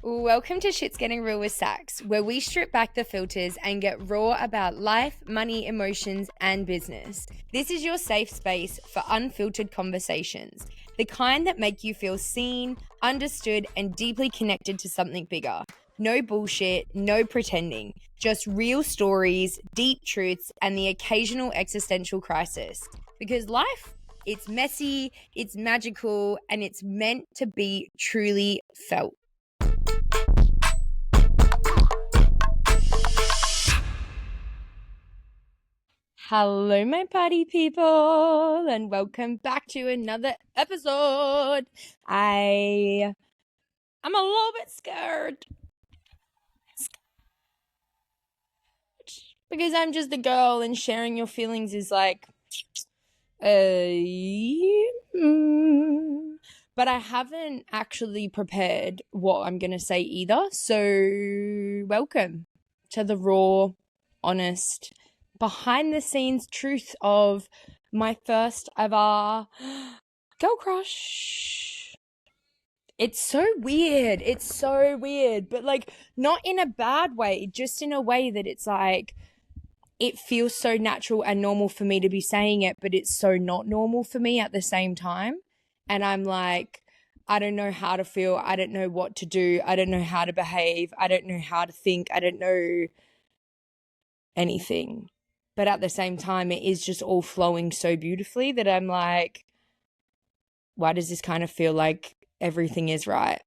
Welcome to Shit's Getting Real with Sax, where we strip back the filters and get raw about life, money, emotions, and business. This is your safe space for unfiltered conversations, the kind that make you feel seen, understood, and deeply connected to something bigger. No bullshit, no pretending, just real stories, deep truths, and the occasional existential crisis. Because life, it's messy, it's magical, and it's meant to be truly felt. Hello, my party people, and welcome back to another episode. I'm a little bit scared because I'm just a girl, and sharing your feelings is like, but I haven't actually prepared what I'm gonna say either. So, welcome to the raw, honest, behind the scenes truth of my first ever girl crush. It's so weird. But like, not in a bad way, just in a way that it's like, it feels so natural and normal for me to be saying it, but it's so not normal for me at the same time. And I'm like, I don't know how to feel. I don't know what to do. I don't know how to behave. I don't know how to think. I don't know anything. But at the same time, it is just all flowing so beautifully that I'm like, why does this kind of feel like everything is right?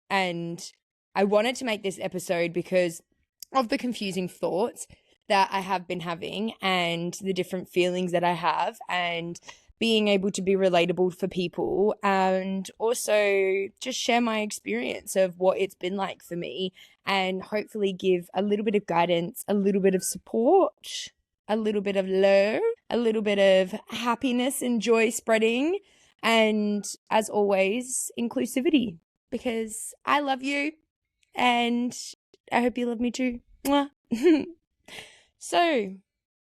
And I wanted to make this episode because of the confusing thoughts that I have been having and the different feelings that I have, and being able to be relatable for people, and also just share my experience of what it's been like for me, and hopefully give a little bit of guidance, a little bit of support, a little bit of love, a little bit of happiness and joy spreading, and as always, inclusivity, because I love you and I hope you love me too. Mwah. So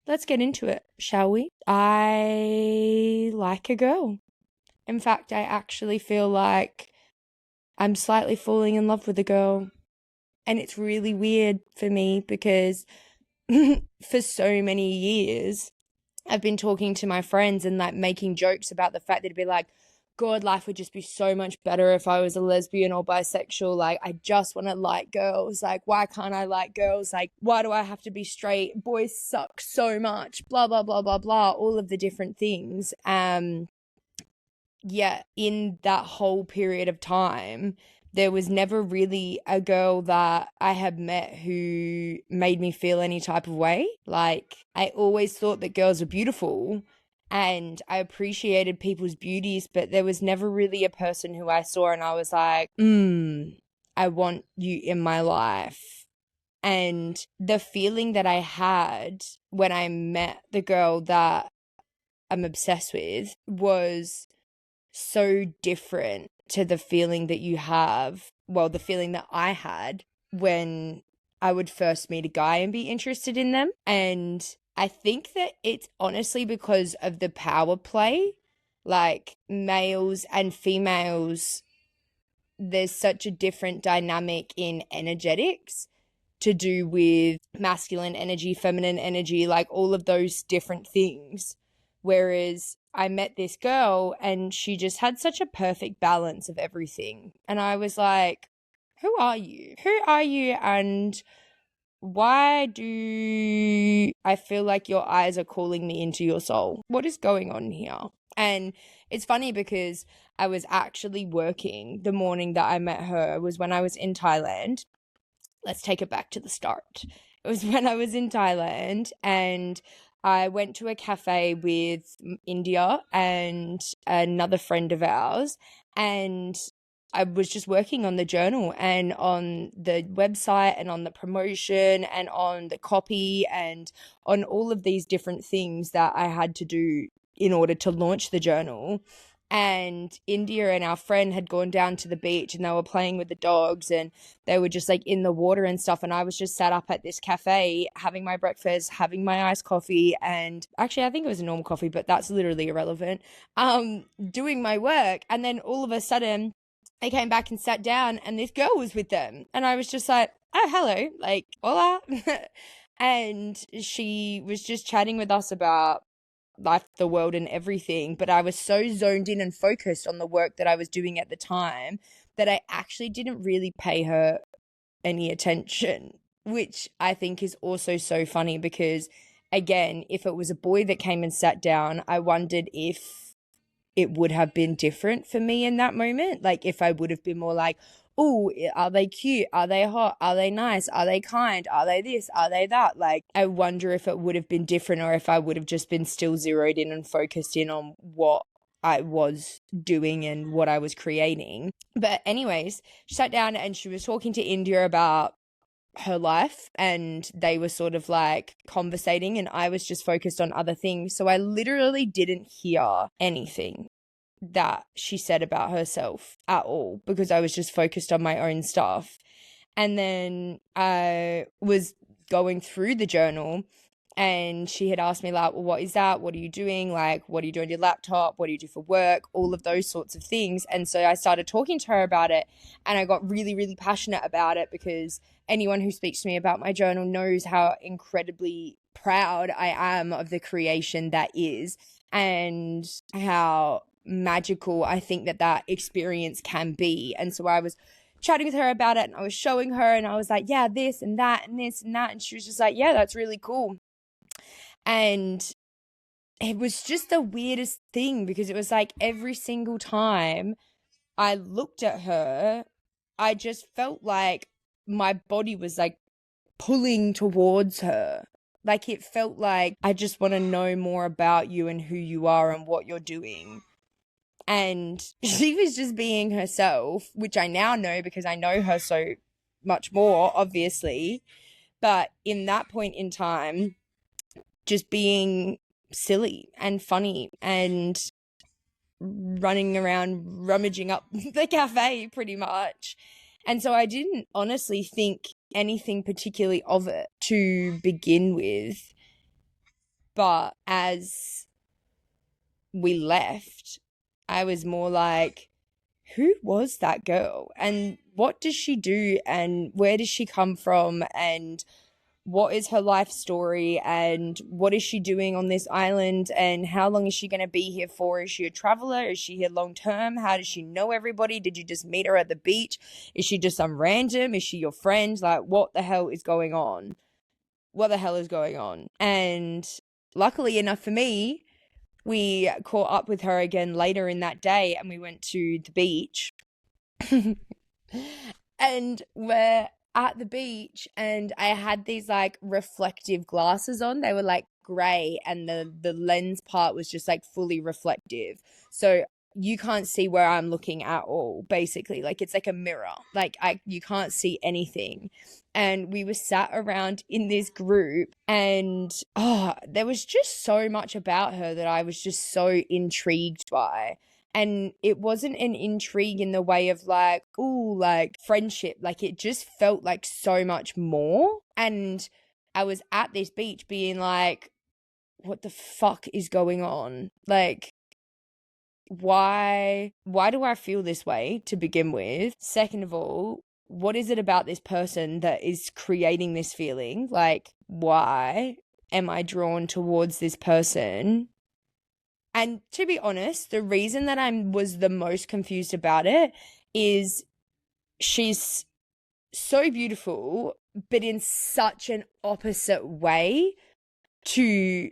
let's get into it, shall we? I like a girl. In fact, I actually feel like I'm slightly falling in love with a girl. And it's really weird for me because for so many years, I've been talking to my friends and like making jokes about the fact that it'd be like, God, life would just be so much better if I was a lesbian or bisexual. Like, I just want to like girls. Like, why can't I like girls? Like, why do I have to be straight? Boys suck so much. Blah, blah, blah, blah, blah. All of the different things. Yeah, in that whole period of time, there was never really a girl that I had met who made me feel any type of way. Like, I always thought that girls were beautiful and I appreciated people's beauties, but there was never really a person who I saw and I was like, I want you in my life. And the feeling that I had when I met the girl that I'm obsessed with was so different to the feeling that you have, well, the feeling that I had when I would first meet a guy and be interested in them. And I think that it's honestly because of the power play, like males and females, there's such a different dynamic in energetics to do with masculine energy, feminine energy, like all of those different things. Whereas I met this girl and she just had such a perfect balance of everything. And I was like, who are you? Who are you? And why do I feel like your eyes are calling me into your soul? What is going on here? And it's funny because I was actually working the morning that I met her was when I was in Thailand. Let's take it back to the start. It was when I was in Thailand and I went to a cafe with India and another friend of ours, and I was just working on the journal and on the website and on the promotion and on the copy and on all of these different things that I had to do in order to launch the journal. And India and our friend had gone down to the beach and they were playing with the dogs and they were just like in the water and stuff. And I was just sat up at this cafe having my breakfast, having my iced coffee. And actually, I think it was a normal coffee, but that's literally irrelevant. Doing my work. And then all of a sudden, they came back and sat down, and this girl was with them. And I was just like, oh, hello, like, hola. And she was just chatting with us about life, the world, and everything. But I was so zoned in and focused on the work that I was doing at the time that I actually didn't really pay her any attention, which I think is also so funny because, again, if it was a boy that came and sat down, I wondered if it would have been different for me in that moment. Like, if I would have been more like, oh, are they cute? Are they hot? Are they nice? Are they kind? Are they this? Are they that? Like, I wonder if it would have been different, or if I would have just been still zeroed in and focused in on what I was doing and what I was creating. But anyways, she sat down and she was talking to India about her life, and they were sort of like conversating, and I was just focused on other things. So I literally didn't hear anything that she said about herself at all because I was just focused on my own stuff. And then I was going through the journal, and she had asked me like, well, what is that? What are you doing? Like, what do you do on your laptop? What do you do for work? All of those sorts of things. And so I started talking to her about it, and I got really, really passionate about it because anyone who speaks to me about my journal knows how incredibly proud I am of the creation that is, and how magical I think that experience can be. And so I was chatting with her about it, and I was showing her, and I was like, yeah, this and that and this and that. And she was just like, yeah, that's really cool. And it was just the weirdest thing because it was like every single time I looked at her, I just felt like my body was like pulling towards her. Like, it felt like, I just want to know more about you and who you are and what you're doing. And she was just being herself, which I now know because I know her so much more, obviously. But in that point in time, just being silly and funny and running around rummaging up the cafe pretty much. And so I didn't honestly think anything particularly of it to begin with. But as we left, I was more like, who was that girl? And what does she do? And where does she come from? And what is her life story? And what is she doing on this island? And how long is she going to be here for? Is she a traveler? Is she here long term? How does she know everybody? Did you just meet her at the beach? Is she just some random? Is she your friend? Like, what the hell is going on? What the hell is going on? And luckily enough for me, we caught up with her again later in that day, and we went to the beach. And we're at the beach, and I had these like reflective glasses on. They were like gray, and the lens part was just like fully reflective. So you can't see where I'm looking at all, basically. Like, it's like a mirror. Like, you can't see anything. And we were sat around in this group, and there was just so much about her that I was just so intrigued by. And it wasn't an intrigue in the way of like, ooh, like friendship. Like, it just felt like so much more. And I was at this beach being like, what the fuck is going on? Like, why do I feel this way to begin with? Second of all, what is it about this person that is creating this feeling? Like, why am I drawn towards this person? And to be honest, the reason that I was the most confused about it is she's so beautiful, but in such an opposite way to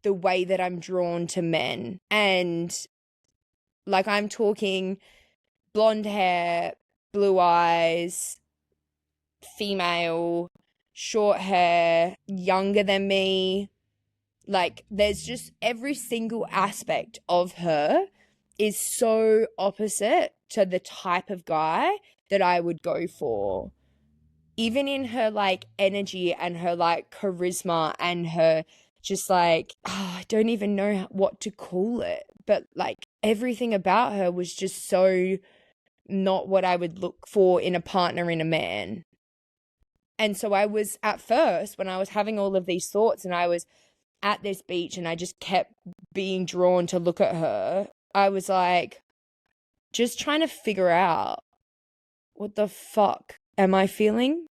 the way that I'm drawn to men. And like, I'm talking blonde hair, blue eyes, female, short hair, younger than me. Like, there's just every single aspect of her is so opposite to the type of guy that I would go for. Even in her like energy and her like charisma and her just like, I don't even know what to call it, but like everything about her was just so not what I would look for in a partner, in a man. And so I was, at first, when I was having all of these thoughts and I was at this beach and I just kept being drawn to look at her, I was like, just trying to figure out what the fuck am I feeling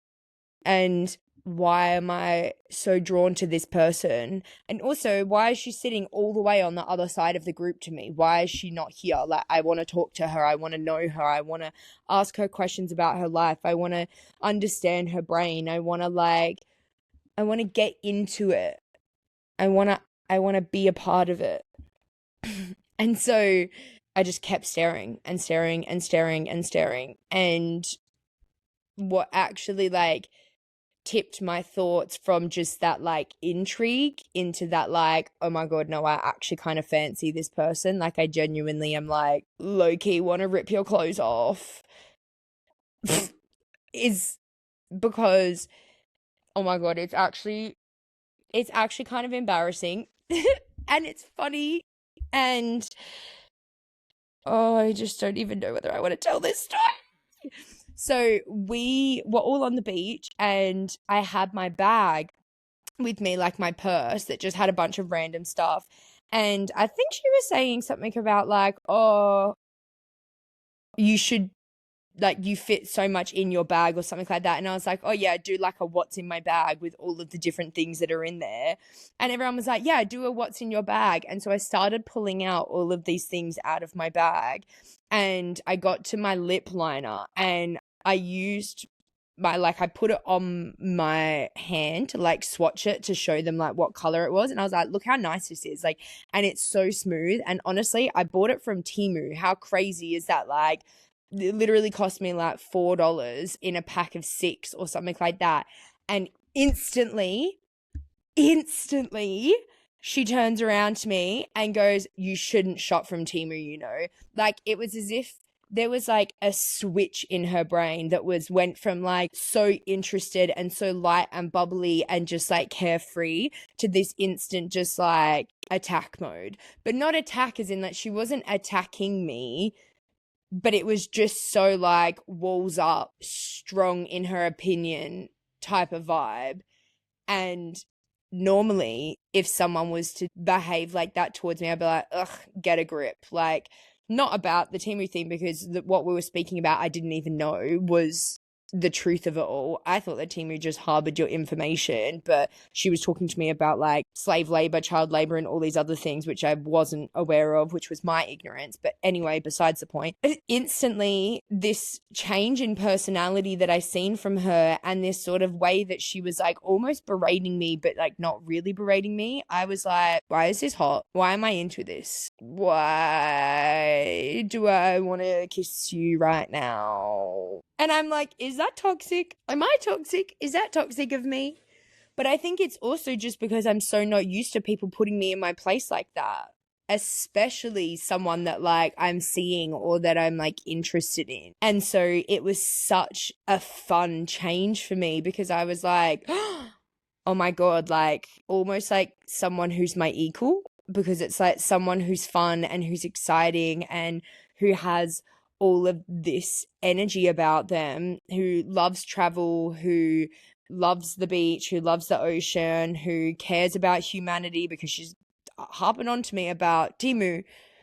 and why am I so drawn to this person? And also, why is she sitting all the way on the other side of the group to me? Why is she not here? Like, I want to talk to her. I want to know her. I want to ask her questions about her life. I want to understand her brain. I want to get into it. I want to be a part of it. And so I just kept staring and staring and staring and staring. And what actually like tipped my thoughts from just that like intrigue into that like, oh my God, no, I actually kind of fancy this person. Like I genuinely am like low key want to rip your clothes off is because, oh my God, it's actually kind of embarrassing and it's funny and oh, I just don't even know whether I want to tell this story. So we were all on the beach and I had my bag with me, like my purse that just had a bunch of random stuff. And I think she was saying something about like, oh, you should, like, you fit so much in your bag or something like that. And I was like, oh yeah, do like a what's in my bag with all of the different things that are in there. And everyone was like, yeah, do a what's in your bag. And so I started pulling out all of these things out of my bag and I got to my lip liner and I used I put it on my hand to like swatch it to show them like what color it was. And I was like, look how nice this is. Like, and it's so smooth. And honestly, I bought it from Temu. How crazy is that? Like, it literally cost me like $4 in a pack of 6 or something like that. And instantly, she turns around to me and goes, you shouldn't shop from Temu, you know? Like, it was as if there was like a switch in her brain that went from like so interested and so light and bubbly and just like carefree to this instant just like attack mode. But not attack as in that she wasn't attacking me, but it was just so like walls up, strong in her opinion type of vibe. And normally if someone was to behave like that towards me, I'd be like, ugh, get a grip. Like, not about the Timu thing, because what we were speaking about I didn't even know was the truth of it all. I thought that Timu just harbored your information, but she was talking to me about like slave labor, child labor, and all these other things which I wasn't aware of, which was my ignorance. But anyway, besides the point, instantly this change in personality that I seen from her and this sort of way that she was like almost berating me, but like not really berating me, I was like, why is this hot? Why am I into this? Why do I want to kiss you right now? And I'm like, is that toxic? Am I toxic? Is that toxic of me? But I think it's also just because I'm so not used to people putting me in my place like that, especially someone that like I'm seeing or that I'm like interested in. And so it was such a fun change for me because I was like, oh my God, like almost like someone who's my equal, because it's like someone who's fun and who's exciting and who has all of this energy about them, who loves travel, who loves the beach, who loves the ocean, who cares about humanity, because she's harping on to me about Timu.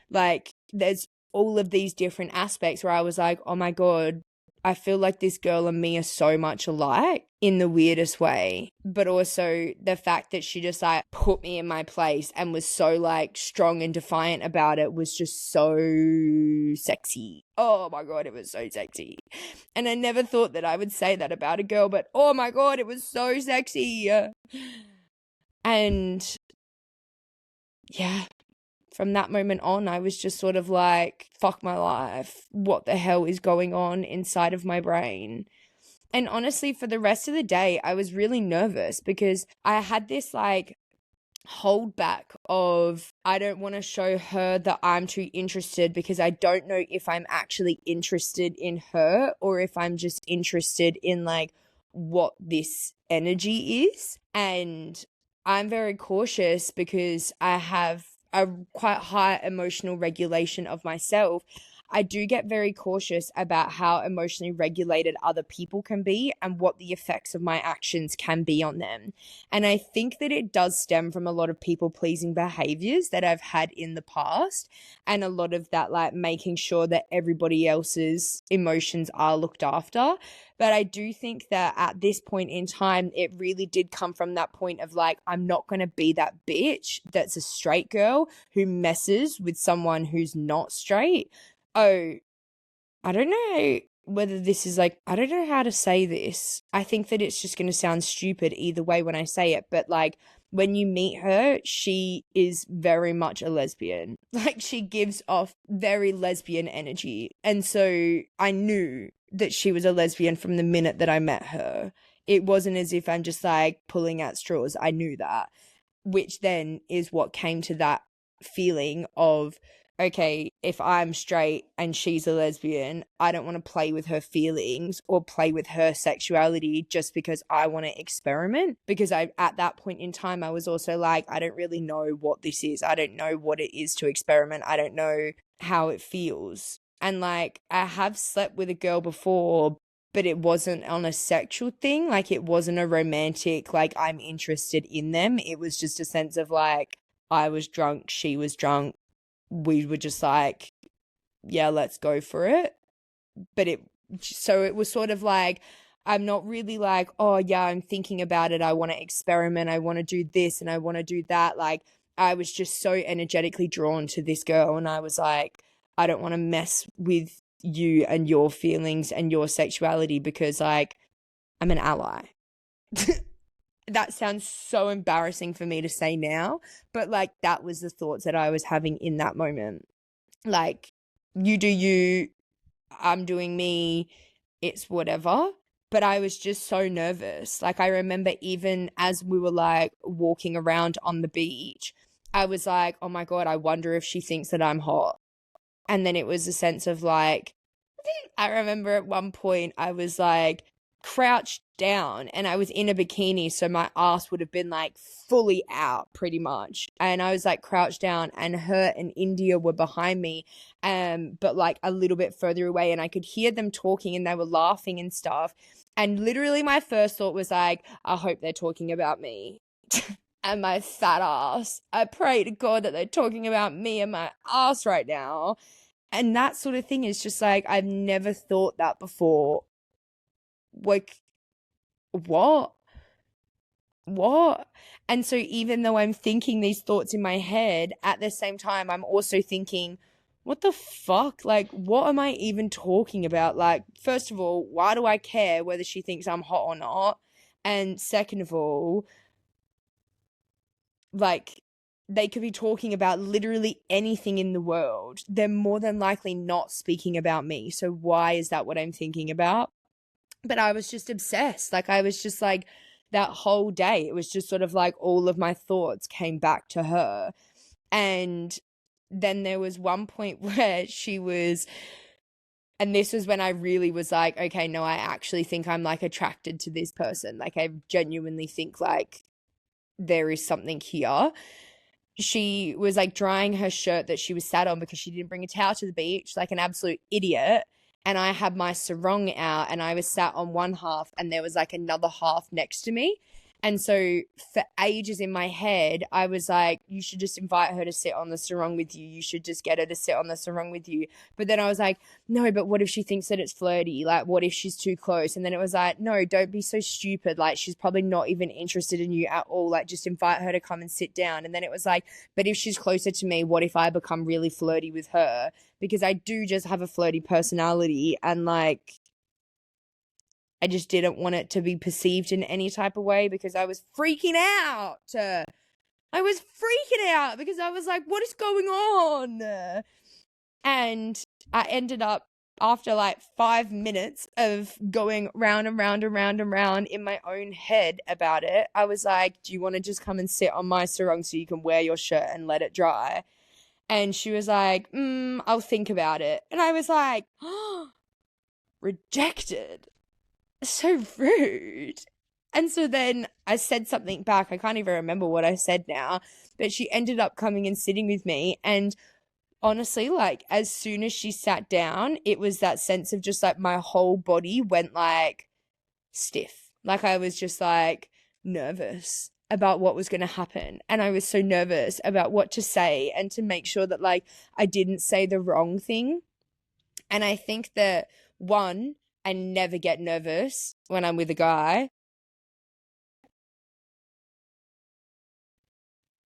Like, there's all of these different aspects where I was like, oh my God, I feel like this girl and me are so much alike in the weirdest way. But also the fact that she just like put me in my place and was so like strong and defiant about it was just so sexy. Oh my God, it was so sexy. And I never thought that I would say that about a girl, but oh my God, it was so sexy. And yeah, from that moment on, I was just sort of like, fuck my life. What the hell is going on inside of my brain? And honestly, for the rest of the day, I was really nervous because I had this like hold back of, I don't want to show her that I'm too interested because I don't know if I'm actually interested in her or if I'm just interested in like what this energy is. And I'm very cautious because I have a quite high emotional regulation of myself. I do get very cautious about how emotionally regulated other people can be and what the effects of my actions can be on them. And I think that it does stem from a lot of people pleasing behaviors that I've had in the past, and a lot of that, like making sure that everybody else's emotions are looked after. But I do think that at this point in time, it really did come from that point of like, I'm not going to be that bitch that's a straight girl who messes with someone who's not straight. Oh, I don't know whether this is like, I don't know how to say this. I think that it's just going to sound stupid either way when I say it, but like, when you meet her, she is very much a lesbian. Like, she gives off very lesbian energy. And so I knew that she was a lesbian from the minute that I met her. It wasn't as if I'm just like pulling at straws. I knew that, which then is what came to that feeling of, okay, if I'm straight and she's a lesbian, I don't want to play with her feelings or play with her sexuality just because I want to experiment. Because at that point in time, I was also like, I don't really know what this is. I don't know what it is to experiment. I don't know how it feels. And like, I have slept with a girl before, but it wasn't on a sexual thing. Like, it wasn't a romantic, like, I'm interested in them. It was just a sense of like, I was drunk, she was drunk. We were just like, yeah, let's go for it. But so it was sort of like, I'm not really like, oh yeah, I'm thinking about it. I want to experiment. I want to do this and I want to do that. Like, I was just so energetically drawn to this girl, and I was like, I don't want to mess with you and your feelings and your sexuality because like, I'm an ally. That sounds so embarrassing for me to say now, but like, that was the thoughts that I was having in that moment. Like, you do you, I'm doing me, it's whatever. But I was just so nervous. Like, I remember even as we were like walking around on the beach, I was like, oh my God, I wonder if she thinks that I'm hot. And then it was a sense of like, I remember at one point I was like crouched down and I was in a bikini, so my ass would have been like fully out pretty much. And I was like crouched down, and her and India were behind me, but like a little bit further away, and I could hear them talking and they were laughing and stuff. And literally my first thought was like, I hope they're talking about me. And my fat ass. I pray to God that they're talking about me and my ass right now. And that sort of thing is just like, I've never thought that before. Like, what? What? And so even though I'm thinking these thoughts in my head, at the same time, I'm also thinking, what the fuck? Like, what am I even talking about? Like, first of all, why do I care whether she thinks I'm hot or not? And second of all, like, they could be talking about literally anything in the world. They're more than likely not speaking about me. So why is that what I'm thinking about? But I was just obsessed. Like, I was just like, that whole day, it was just sort of like all of my thoughts came back to her. And then there was one point where she was, and this was when I really was like, okay, no, I actually think I'm like attracted to this person. Like, I genuinely think like there is something here. She was like drying her shirt that she was sat on because she didn't bring a towel to the beach, like an absolute idiot. And I had my sarong out and I was sat on one half and there was like another half next to me. And so for ages in my head, I was like, you should just invite her to sit on the sarong with you. You should just get her to sit on the sarong with you. But then I was like, no, but what if she thinks that it's flirty? Like, what if she's too close? And then it was like, no, don't be so stupid. Like, she's probably not even interested in you at all. Like, just invite her to come and sit down. And then it was like, but if she's closer to me, what if I become really flirty with her? Because I do just have a flirty personality, and like, I just didn't want it to be perceived in any type of way because I was freaking out. I was freaking out because I was like, what is going on? And I ended up, after like 5 minutes of going round and round and round and round in my own head about it, I was like, do you want to just come and sit on my sarong so you can wear your shirt and let it dry? And she was like, I'll think about it. And I was like, oh, rejected. So rude. And so then I said something back. I can't even remember what I said now, but she ended up coming and sitting with me. And honestly, like as soon as she sat down, it was that sense of just like my whole body went like stiff. Like I was just like nervous about what was going to happen. And I was so nervous about what to say and to make sure that like I didn't say the wrong thing. And I think that one, I never get nervous when I'm with a guy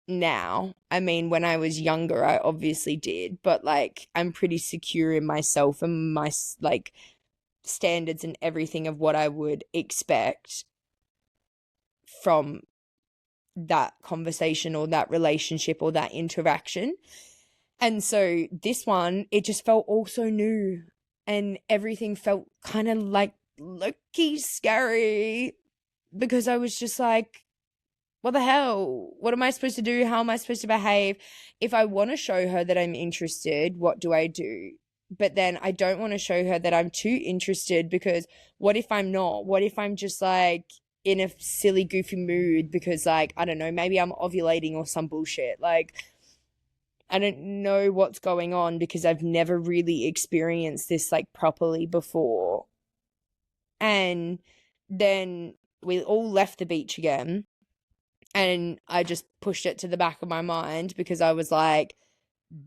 now. I mean, when I was younger, I obviously did, but like I'm pretty secure in myself and my like standards and everything of what I would expect from that conversation or that relationship or that interaction. And so this one, it just felt all so new and everything felt kind of like low-key scary because I was just like, what the hell? What am I supposed to do? How am I supposed to behave? If I want to show her that I'm interested, what do I do? But then I don't want to show her that I'm too interested because what if I'm not? What if I'm just like in a silly, goofy mood because, like, I don't know, maybe I'm ovulating or some bullshit. Like, I don't know what's going on because I've never really experienced this like properly before. And then we all left the beach again. And I just pushed it to the back of my mind because I was like,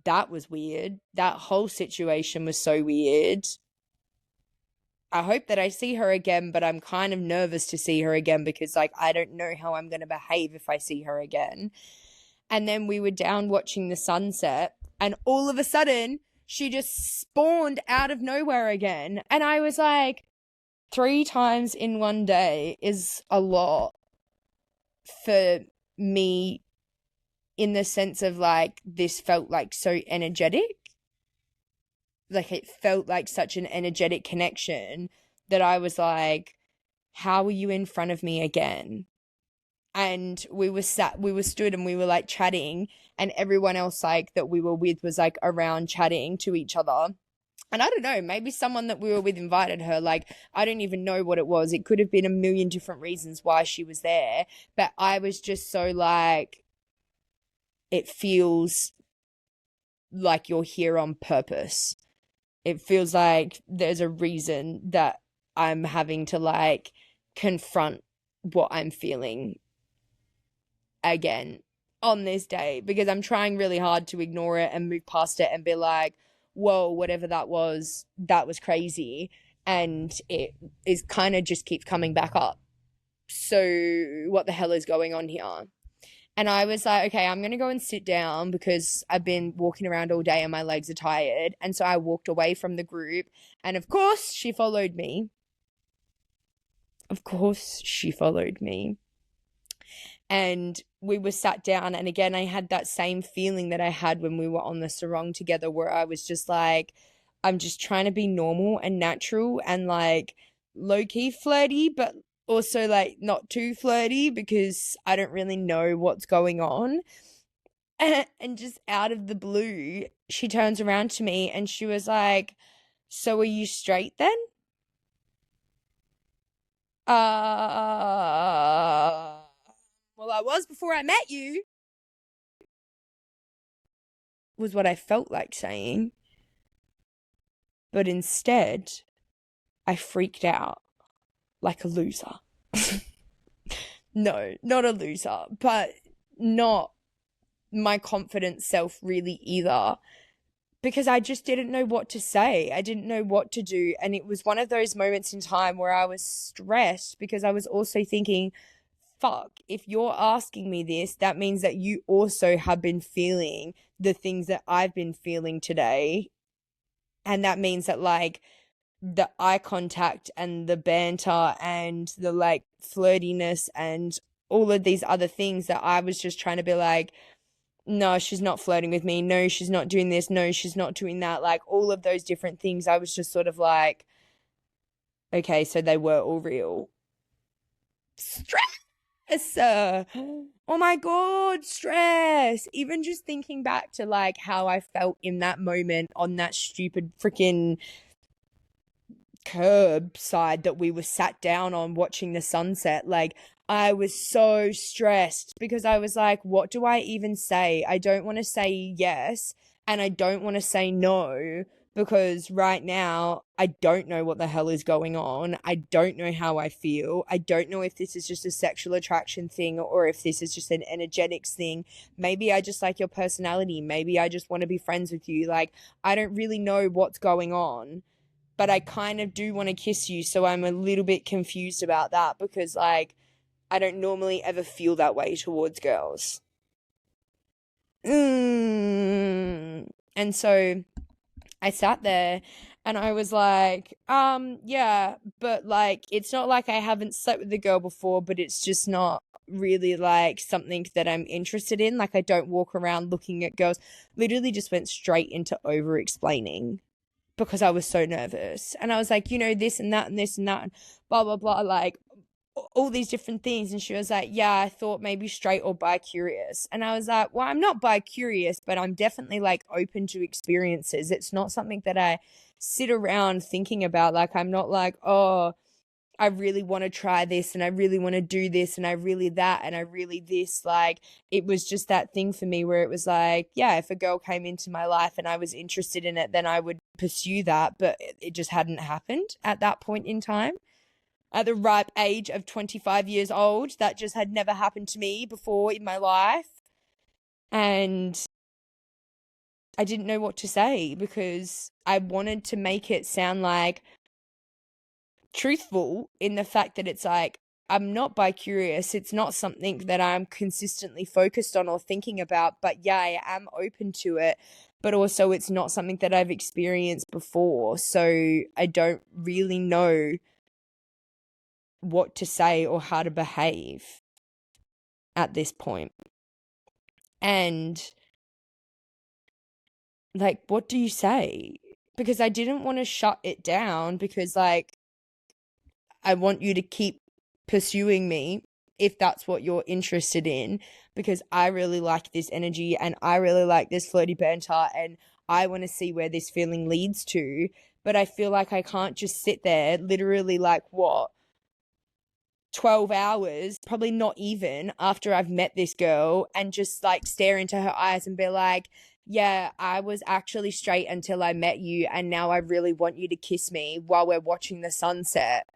that was weird. That whole situation was so weird. I hope that I see her again, but I'm kind of nervous to see her again because, like, I don't know how I'm going to behave if I see her again. And then we were down watching the sunset, and all of a sudden, she just spawned out of nowhere again. And I was like, 3 times in one day is a lot for me in the sense of like this felt like so energetic. Like it felt like such an energetic connection that I was like, how are you in front of me again? And we were stood and we were like chatting, and everyone else like that we were with was like around chatting to each other. And I don't know, maybe someone that we were with invited her. Like, I don't even know what it was. It could have been a million different reasons why she was there. But I was just so like, it feels like you're here on purpose. It feels like there's a reason that I'm having to like confront what I'm feeling again on this day because I'm trying really hard to ignore it and move past it and be like, whoa, whatever that was crazy. And it is kind of just keeps coming back up. So what the hell is going on here? And I was like, okay, I'm going to go and sit down because I've been walking around all day and my legs are tired. And so I walked away from the group. And of course, she followed me. Of course, she followed me. And we were sat down. And again, I had that same feeling that I had when we were on the sarong together, where I was just like, I'm just trying to be normal and natural and like low-key flirty, but also like not too flirty because I don't really know what's going on. And just out of the blue, she turns around to me and she was like, so are you straight then? Well, I was before I met you, was what I felt like saying. But instead, I freaked out like a loser. No, not a loser, but not my confident self really either, because I just didn't know what to say. I didn't know what to do. And it was one of those moments in time where I was stressed because I was also thinking, fuck, if you're asking me this, that means that you also have been feeling the things that I've been feeling today. And that means that like the eye contact and the banter and the like flirtiness and all of these other things that I was just trying to be like, no, she's not flirting with me. No, she's not doing this. No, she's not doing that. Like all of those different things, I was just sort of like, okay, so they were all real. Stress. Oh my God, stress. Even just thinking back to like how I felt in that moment on that stupid freaking curbside that we were sat down on watching the sunset, like I was so stressed because I was like, what do I even say? I don't want to say yes And I don't want to say no because right now I don't know what the hell is going on. I don't know how I feel. I don't know if this is just a sexual attraction thing or if this is just an energetics thing. Maybe I just like your personality. Maybe I just want to be friends with you. Like, I don't really know what's going on, but I kind of do want to kiss you. So I'm a little bit confused about that because, like, I don't normally ever feel that way towards girls. And so I sat there and I was like, yeah, but like, it's not like I haven't slept with the girl before, but it's just not really like something that I'm interested in. Like, I don't walk around looking at girls. Literally just went straight into over explaining because I was so nervous. And I was like, this and that and this and that and blah, blah, blah. Like, all these different things. And she was like, yeah, I thought maybe straight or bi-curious. And I was like, well, I'm not bi-curious, but I'm definitely like open to experiences. It's not something that I sit around thinking about. Like, I'm not like, oh, I really want to try this and I really want to do this and I really that and I really this. Like, it was just that thing for me where it was like, yeah, if a girl came into my life and I was interested in it, then I would pursue that. But it just hadn't happened at that point in time. At the ripe age of 25 years old, that just had never happened to me before in my life. And I didn't know what to say because I wanted to make it sound like truthful in the fact that it's like, I'm not bi-curious. It's not something that I'm consistently focused on or thinking about, but yeah, I am open to it. But also it's not something that I've experienced before. So I don't really know what to say or how to behave at this point. And like, what do you say? Because I didn't want to shut it down because, like, I want you to keep pursuing me if that's what you're interested in, because I really like this energy and I really like this flirty banter and I want to see where this feeling leads to. But I feel like I can't just sit there literally like, what, 12 hours, probably not even, after I've met this girl and just like stare into her eyes and be like, yeah, I was actually straight until I met you and now I really want you to kiss me while we're watching the sunset.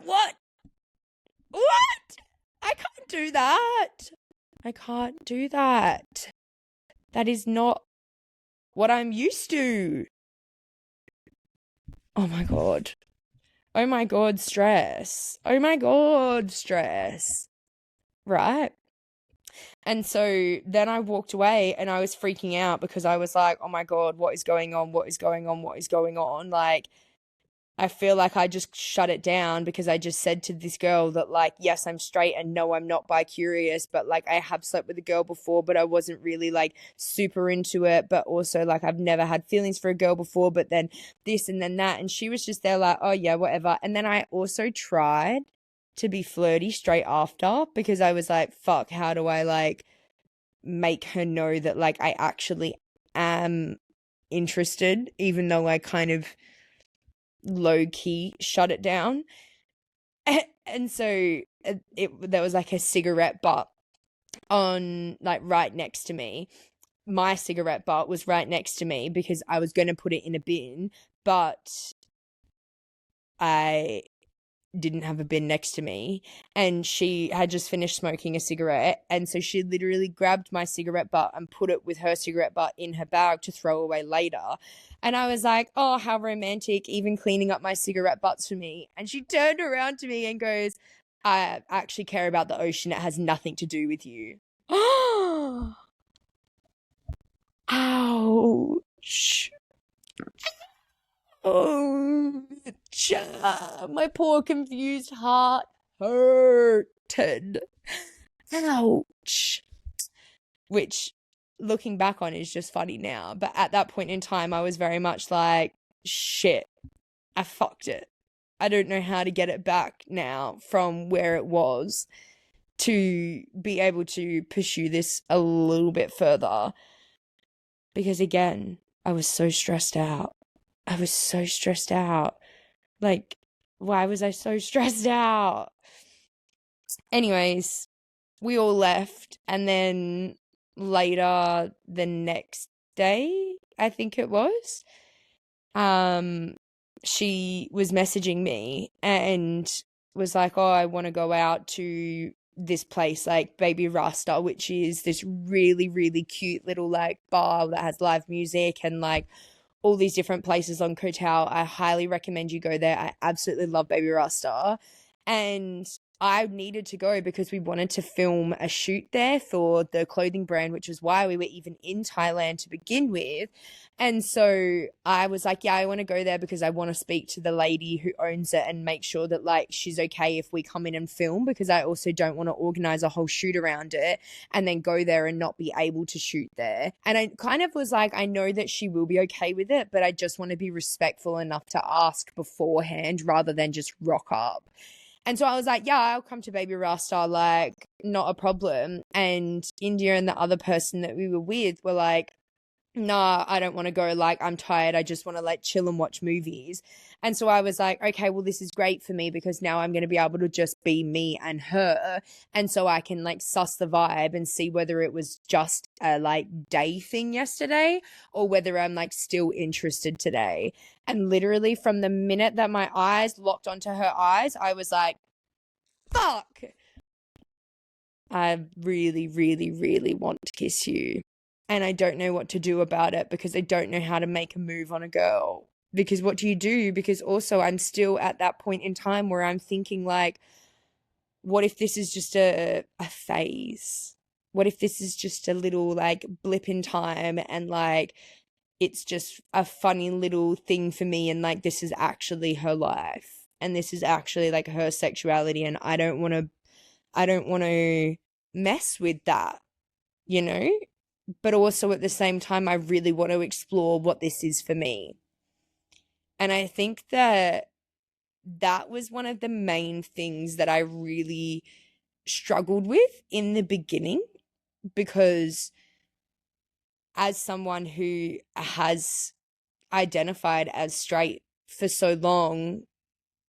What? What? I can't do that. I can't do that. That is not what I'm used to. Oh my God. Oh my God, stress. Oh my God, stress. Right? And so then I walked away and I was freaking out because I was like, oh my God, what is going on? What is going on? What is going on? Like, I feel like I just shut it down because I just said to this girl that, like, yes, I'm straight and no, I'm not bi-curious, but like I have slept with a girl before, but I wasn't really like super into it. But also, like, I've never had feelings for a girl before, but then this and then that. And she was just there like, oh yeah, whatever. And then I also tried to be flirty straight after because I was like, fuck, how do I like make her know that like I actually am interested, even though I kind of low key shut it down. And so there was like a cigarette butt on like right next to me. My cigarette butt was right next to me because I was going to put it in a bin, but I didn't have a bin next to me and she had just finished smoking a cigarette, and so she literally grabbed my cigarette butt and put it with her cigarette butt in her bag to throw away later. And I was like, oh, how romantic, even cleaning up my cigarette butts for me. And she turned around to me and goes, I actually care about the ocean, it has nothing to do with you. Ouch. Oh, my poor confused heart hurted. Ouch. Which, looking back on, is just funny now. But at that point in time, I was very much like, shit, I fucked it. I don't know how to get it back now from where it was to be able to pursue this a little bit further. Because again, I was so stressed out. I was so stressed out. Like, why was I so stressed out? Anyways, we all left. And then later the next day, I think it was, um, she was messaging me and was like, "Oh, I want to go out to this place, like Baby Rasta, which is this really, really cute little like bar that has live music and like all these different places on Kotal. I highly recommend you go there. I absolutely love Baby Rasta." And I needed to go because we wanted to film a shoot there for the clothing brand, which is why we were even in Thailand to begin with. And so I was like, yeah, I want to go there because I want to speak to the lady who owns it and make sure that like she's okay if we come in and film, because I also don't want to organize a whole shoot around it and then go there and not be able to shoot there. And I kind of was like, I know that she will be okay with it, but I just want to be respectful enough to ask beforehand rather than just rock up. And so I was like, yeah, I'll come to Baby Rasta, like, not a problem. And India and the other person that we were with were like, nah, I don't want to go. Like, I'm tired. I just want to like chill and watch movies. And so I was like, okay, well, this is great for me because now I'm going to be able to just be me and her. And so I can like suss the vibe and see whether it was just a like day thing yesterday or whether I'm like still interested today. And literally from the minute that my eyes locked onto her eyes, I was like, fuck, I really, really, really want to kiss you. And I don't know what to do about it because I don't know how to make a move on a girl. Because what do you do? Because also I'm still at that point in time where I'm thinking like, what if this is just a phase? What if this is just a little like blip in time and like it's just a funny little thing for me and like this is actually her life and this is actually like her sexuality and I don't want to mess with that, you know? But also at the same time, I really want to explore what this is for me. And I think that that was one of the main things that I really struggled with in the beginning because as someone who has identified as straight for so long,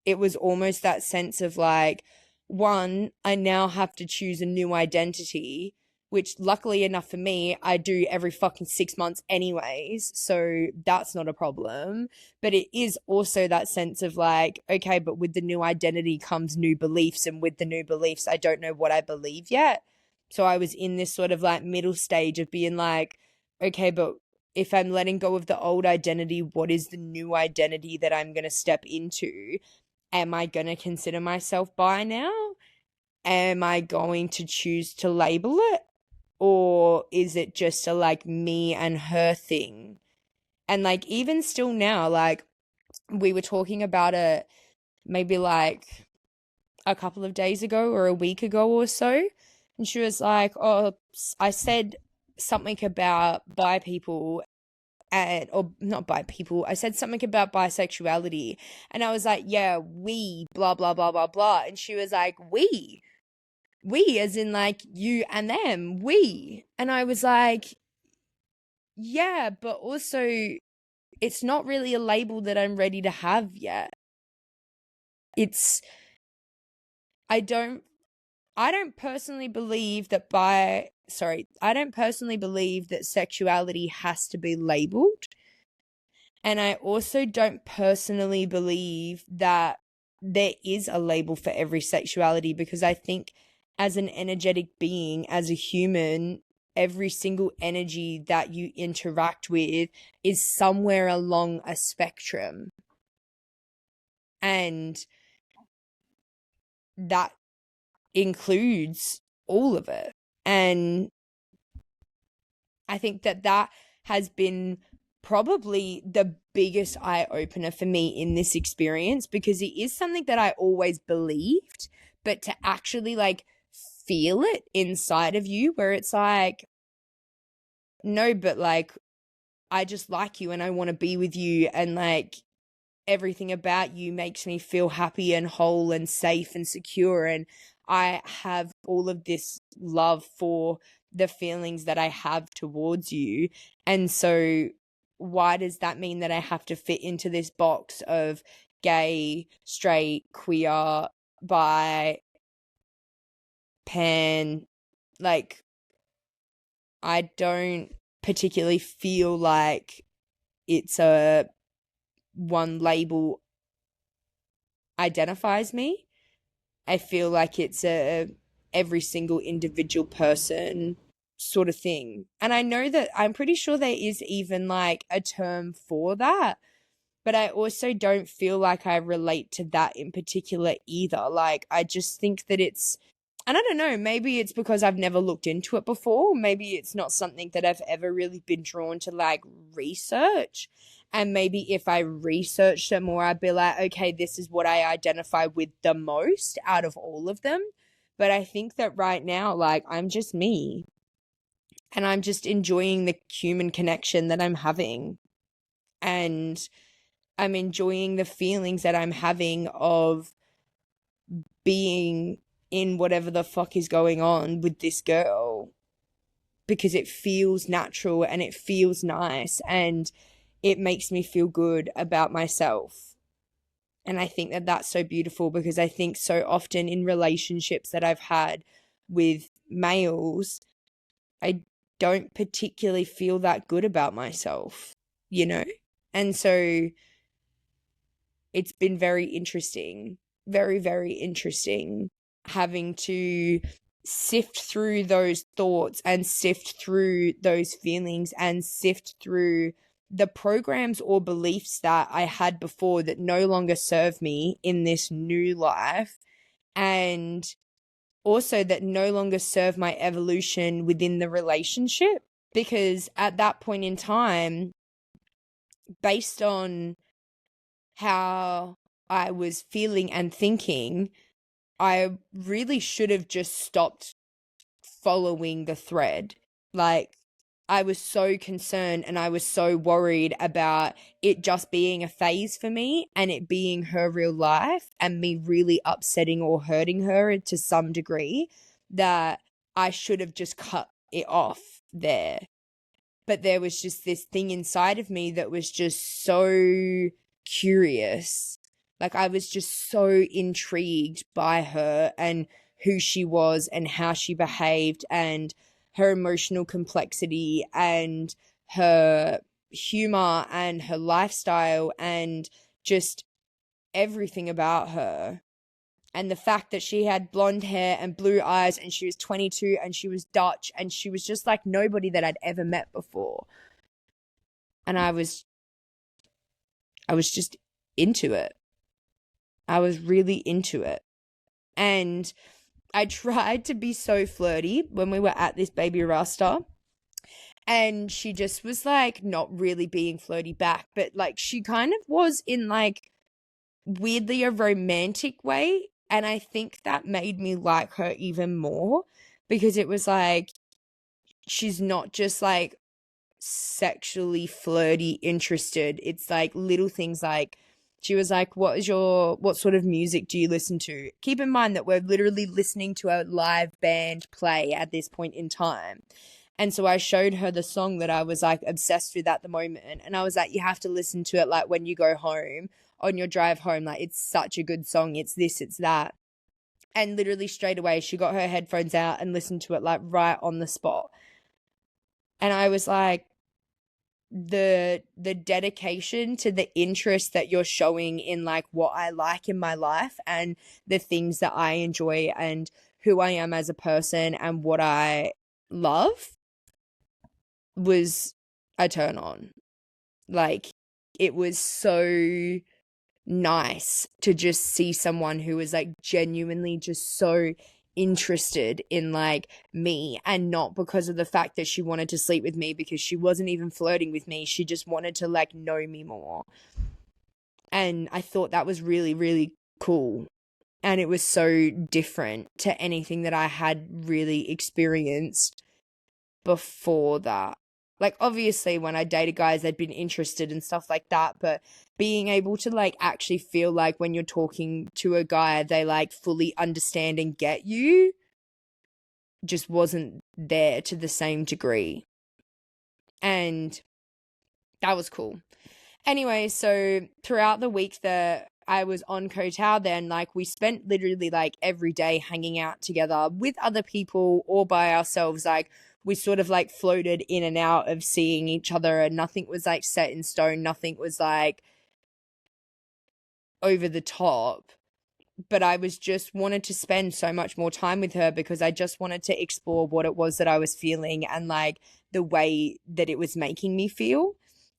it was almost that sense of like, one, I now have to choose a new identity, which luckily enough for me, I do every fucking 6 months anyways. So that's not a problem. But it is also that sense of like, okay, but with the new identity comes new beliefs. And with the new beliefs, I don't know what I believe yet. So I was in this sort of like middle stage of being like, okay, but if I'm letting go of the old identity, what is the new identity that I'm going to step into? Am I going to consider myself bi now? Am I going to choose to label it? Or is it just a like me and her thing? And like even still now, like we were talking about it maybe like a couple of days ago or a week ago or so. And she was like, oh, I said something about bi people and or not bi people. I said something about bisexuality and I was like, yeah, we blah blah blah blah blah. And she was like, we as in like you and them, we. And I was like, yeah, but also it's not really a label that I'm ready to have yet. It's I don't I don't personally believe that I don't personally believe that sexuality has to be labeled. And I also don't personally believe that there is a label for every sexuality because I think as an energetic being, as a human, every single energy that you interact with is somewhere along a spectrum. And that includes all of it. And I think that that has been probably the biggest eye opener for me in this experience because it is something that I always believed, but to actually like feel it inside of you where it's like, no, but like, I just like you and I want to be with you and like everything about you makes me feel happy and whole and safe and secure. And I have all of this love for the feelings that I have towards you. And so, why does that mean that I have to fit into this box of gay, straight, queer, bi, pan? Like, I don't particularly feel like it's a one label identifies me. I feel like it's a every single individual person sort of thing. And I know that I'm pretty sure there is even like a term for that, but I also don't feel like I relate to that in particular either. Like, I just think that and I don't know, maybe it's because I've never looked into it before. Maybe it's not something that I've ever really been drawn to like research. And maybe if I researched it more, I'd be like, okay, this is what I identify with the most out of all of them. But I think that right now, like, I'm just me and I'm just enjoying the human connection that I'm having. And I'm enjoying the feelings that I'm having of being in whatever the fuck is going on with this girl, because it feels natural and it feels nice and it makes me feel good about myself. And I think that that's so beautiful, because I think so often in relationships that I've had with males, I don't particularly feel that good about myself, you know? And so it's been very interesting, very, very interesting, having to sift through those thoughts and sift through those feelings and sift through the programs or beliefs that I had before that no longer serve me in this new life, and also that no longer serve my evolution within the relationship. Because at that point in time, based on how I was feeling and thinking, I really should have just stopped following the thread. Like, I was so concerned and I was so worried about it just being a phase for me and it being her real life and me really upsetting or hurting her to some degree, that I should have just cut it off there. But there was just this thing inside of me that was just so curious. Like, I was just so intrigued by her and who she was and how she behaved and her emotional complexity and her humor and her lifestyle and just everything about her. And the fact that she had blonde hair and blue eyes and she was 22 and she was Dutch and she was just like nobody that I'd ever met before. And I was just into it. I was really into it. And I tried to be so flirty when we were at this baby rasta. And she just was like not really being flirty back, but like she kind of was in like weirdly a romantic way. And I think that made me like her even more, because it was like she's not just like sexually flirty interested. It's like little things like she was like, what sort of music do you listen to? Keep in mind that we're literally listening to a live band play at this point in time. And so I showed her the song that I was like obsessed with at the moment. And I was like, you have to listen to it like when you go home, on your drive home. Like, it's such a good song. It's this, it's that. And literally straight away, she got her headphones out and listened to it like right on the spot. And I was like, the dedication to the interest that you're showing in like what I like in my life and the things that I enjoy and who I am as a person and what I love was a turn on. Like, it was so nice to just see someone who was like genuinely just so interested in like me, and not because of the fact that she wanted to sleep with me, because she wasn't even flirting with me. She just wanted to like know me more. And I thought that was really, really cool. And it was so different to anything that I had really experienced before that. Like, obviously when I dated guys, they'd been interested and stuff like that, but being able to like actually feel like when you're talking to a guy, they like fully understand and get you, just wasn't there to the same degree. And that was cool. Anyway, so throughout the week that I was on Koh then, like, we spent literally like every day hanging out together with other people or by ourselves. Like, we sort of like floated in and out of seeing each other, and nothing was like set in stone. Nothing was like over the top. But I was just wanted to spend so much more time with her because I just wanted to explore what it was that I was feeling and like the way that it was making me feel.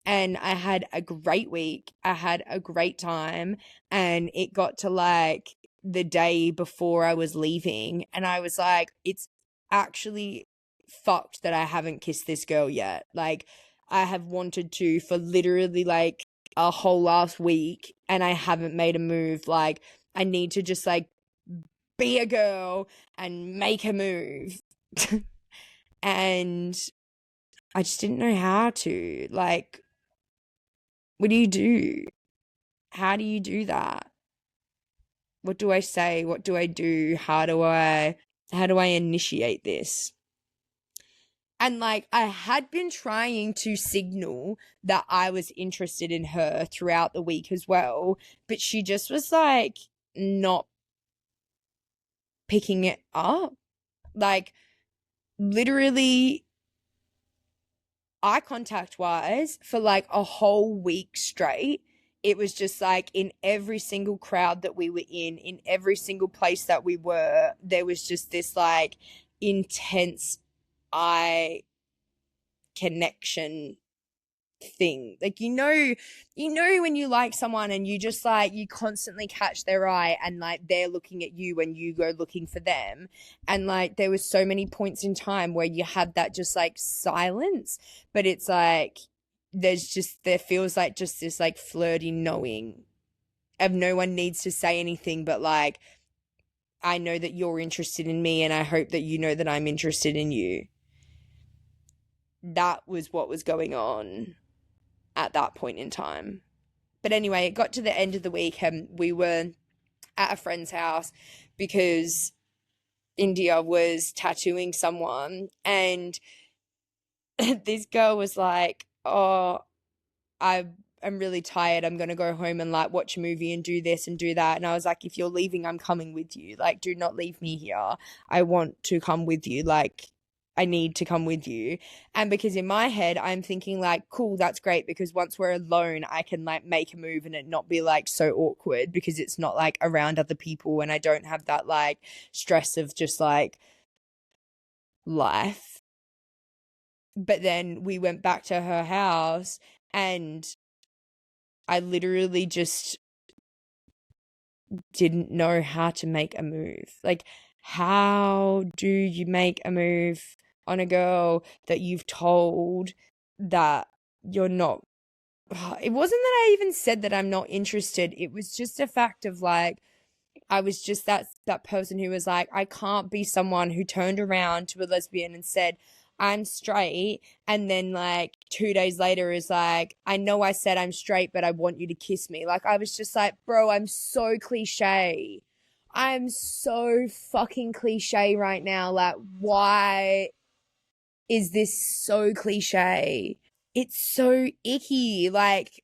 And I had a great week. I had a great time. And it got to like the day before I was leaving. And I was like, it's actually fucked that I haven't kissed this girl yet. Like, I have wanted to for literally like a whole last week and I haven't made a move. Like, I need to just like be a girl and make a move. And I just didn't know how to. Like, what do you do? How do you do that? What do I say? What do I do? How do I initiate this? And like I had been trying to signal that I was interested in her throughout the week as well, but she just was like not picking it up. Like literally eye contact wise for like a whole week straight. It was just like in every single crowd that we were in every single place that we were, there was just this like intense eye connection thing. Like when you like someone and you just like you constantly catch their eye and like they're looking at you and you go looking for them. And like there was so many points in time where you had that just like silence, but it's like there feels like just this like flirty knowing of no one needs to say anything, but like I know that you're interested in me and I hope that you know that I'm interested in you. That was what was going on at that point in time. But anyway, it got to the end of the week and we were at a friend's house because India was tattooing someone, and this girl was like, oh, I'm really tired. I'm going to go home and like watch a movie and do this and do that. And I was like, if you're leaving, I'm coming with you. Like, do not leave me here. I want to come with you. Like, I need to come with you. And because in my head, I'm thinking like, cool, that's great. Because once we're alone, I can like make a move and it not be like so awkward because it's not like around other people. And I don't have that like stress of just like life. But then we went back to her house and I literally just didn't know how to make a move. Like, how do you make a move on a girl that you've told that you're not? It wasn't that I even said that I'm not interested. It was just a fact of like, I was just that person who was like, I can't be someone who turned around to a lesbian and said, I'm straight, and then like 2 days later is like, I know I said I'm straight, but I want you to kiss me. Like I was just like, bro, I'm so cliche. I'm so fucking cliche right now. Like, why is this so cliche? It's so icky. Like,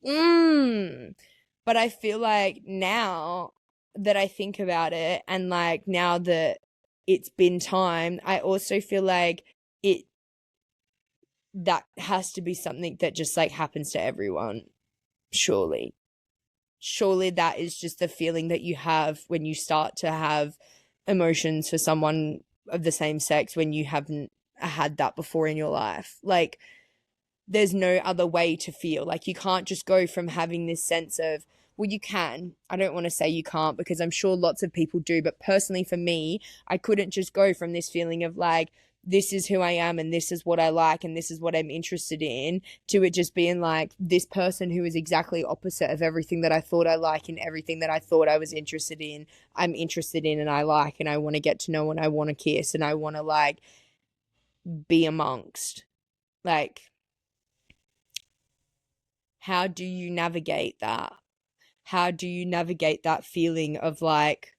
but I feel like now that I think about it and like now that it's been time, I also feel like that has to be something that just like happens to everyone. Surely. Surely that is just the feeling that you have when you start to have emotions for someone of the same sex when you haven't had that before in your life. Like, there's no other way to feel. Like, you can't just go from having this sense of, well, you can. I don't want to say you can't because I'm sure lots of people do. But personally, for me, I couldn't just go from this feeling of like, this is who I am and this is what I like and this is what I'm interested in, to it just being like this person who is exactly opposite of everything that I thought I like and everything that I thought I was interested in, I'm interested in and I like and I want to get to know and I want to kiss and I want to like be amongst. Like, how do you navigate that? How do you navigate that feeling of like,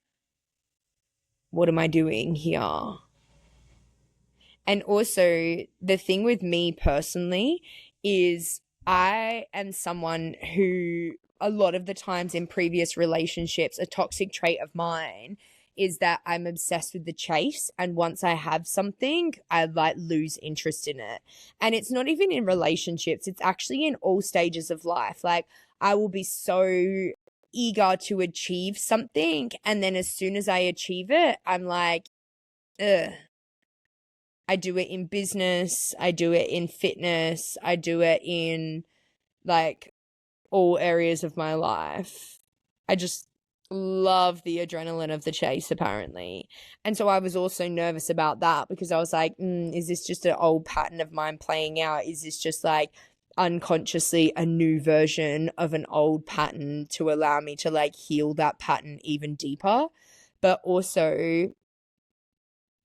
what am I doing here? And also, the thing with me personally is I am someone who, a lot of the times in previous relationships, a toxic trait of mine is that I'm obsessed with the chase. And once I have something, I like lose interest in it. And it's not even in relationships, it's actually in all stages of life. Like, I will be so eager to achieve something. And then as soon as I achieve it, I'm like, ugh. I do it in business, I do it in fitness, I do it in like all areas of my life. I just love the adrenaline of the chase, apparently. And so I was also nervous about that because I was like, is this just an old pattern of mine playing out? Is this just like unconsciously a new version of an old pattern to allow me to like heal that pattern even deeper? But also,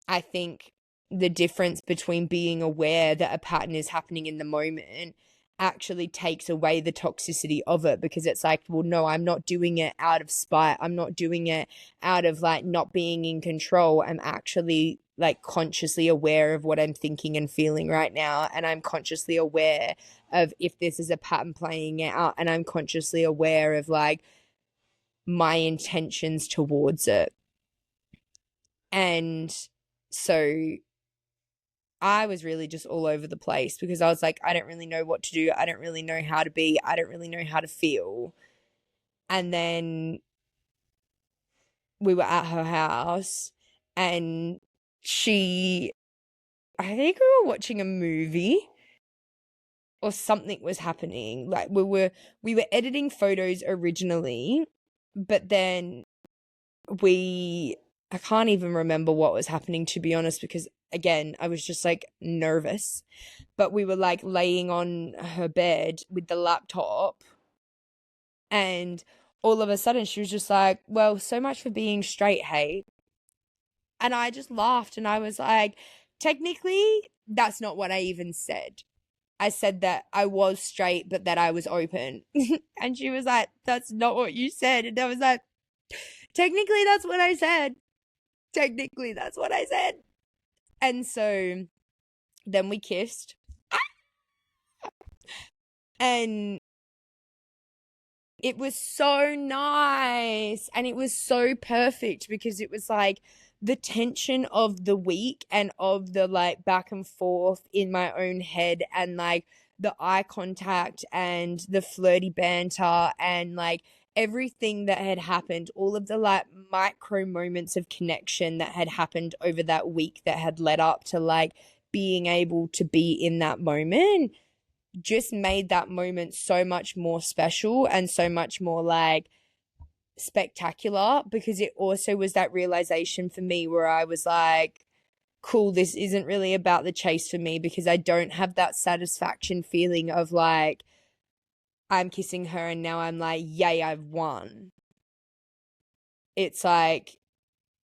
I think the difference between being aware that a pattern is happening in the moment actually takes away the toxicity of it, because it's like, well, no, I'm not doing it out of spite. I'm not doing it out of like not being in control. I'm actually like consciously aware of what I'm thinking and feeling right now. And I'm consciously aware of if this is a pattern playing out, and I'm consciously aware of like my intentions towards it. And so I was really just all over the place because I was like, I don't really know what to do. I don't really know how to be. I don't really know how to feel. And then we were at her house and I think we were watching a movie or something was happening. Like we were editing photos originally, but then I can't even remember what was happening, to be honest, because again, I was just like nervous. But we were like laying on her bed with the laptop, and all of a sudden she was just like, well, so much for being straight, hey. And I just laughed and I was like, technically, that's not what I even said. I said that I was straight, but that I was open. And she was like, that's not what you said. And I was like, technically, that's what I said. Technically, that's what I said. And so then we kissed. And it was so nice. And it was so perfect because it was like the tension of the week and of the like back and forth in my own head, and like the eye contact and the flirty banter and like everything that had happened, all of the like micro moments of connection that had happened over that week that had led up to like being able to be in that moment, just made that moment so much more special and so much more like spectacular, because it also was that realization for me where I was like, cool, this isn't really about the chase for me, because I don't have that satisfaction feeling of like I'm kissing her and now I'm like, yay, I've won. It's like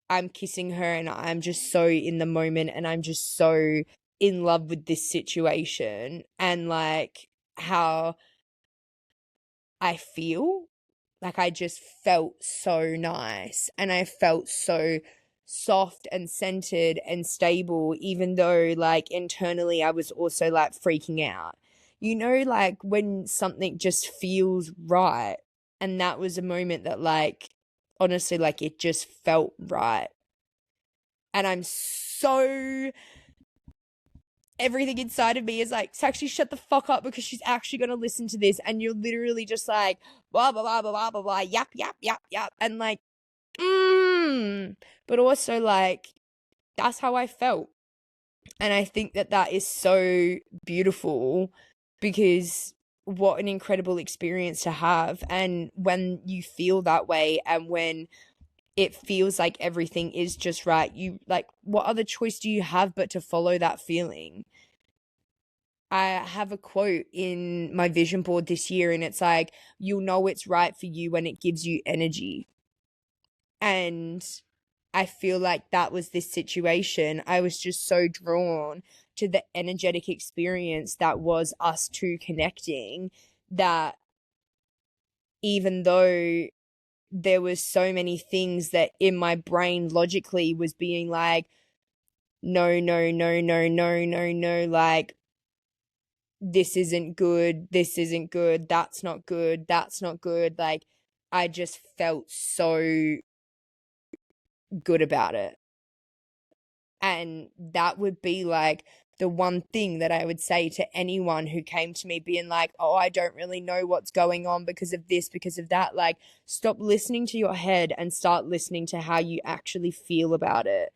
I'm kissing her and I'm just so in the moment and I'm just so in love with this situation and like how I feel. Like I just felt so nice and I felt so soft and centered and stable, even though like internally I was also like freaking out. You know, like when something just feels right. And that was a moment that like honestly, like it just felt right. And I'm so, everything inside of me is like, Saxy, shut the fuck up, because she's actually going to listen to this. And you're literally just like, blah, blah, blah, blah, blah, blah, blah, yap, yap, yap, yap. And like, but also like, that's how I felt. And I think that that is so beautiful, because what an incredible experience to have. And when you feel that way and when it feels like everything is just right, you like, what other choice do you have but to follow that feeling? I have a quote in my vision board this year, and it's like, you'll know it's right for you when it gives you energy. And I feel like that was this situation. I was just so drawn to the energetic experience that was us two connecting, that even though there was so many things that in my brain logically was being like, no, no, no, no, no, no, no, like, this isn't good, this isn't good, that's not good, that's not good. Like, I just felt so good about it. And that would be like the one thing that I would say to anyone who came to me being like, oh, I don't really know what's going on because of this, because of that. Like, stop listening to your head and start listening to how you actually feel about it.